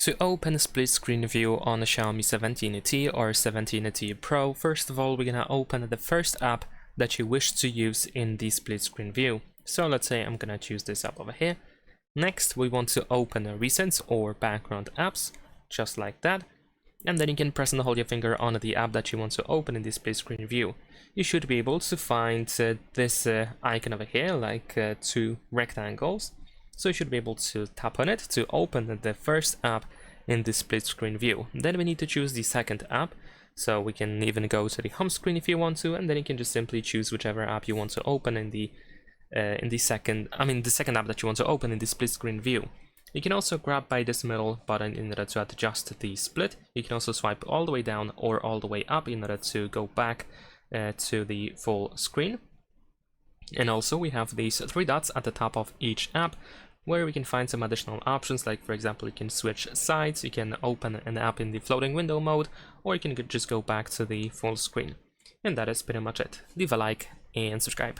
To open a split screen view on a Xiaomi 17T or 17T Pro, first of all, we're gonna open the first app that you wish to use in the split screen view. So let's say I'm gonna choose this app over here. Next, we want to open a recent or background apps, just like that. And then you can press and hold your finger on the app that you want to open in this split screen view. You should be able to find this icon over here, like two rectangles. So you should be able to tap on it to open the first app in the split screen view. Then we need to choose the second app. So we can even go to the home screen if you want to, and then you can just simply choose whichever app you want to open in the second app that you want to open in the split screen view. You can also grab by this middle button in order to adjust the split. You can also swipe all the way down or all the way up in order to go back to the full screen. And also we have these three dots at the top of each app where we can find some additional options, like for example you can switch sides, you can open an app in the floating window mode, or you can just go back to the full screen. And that is pretty much it. Leave a like and subscribe.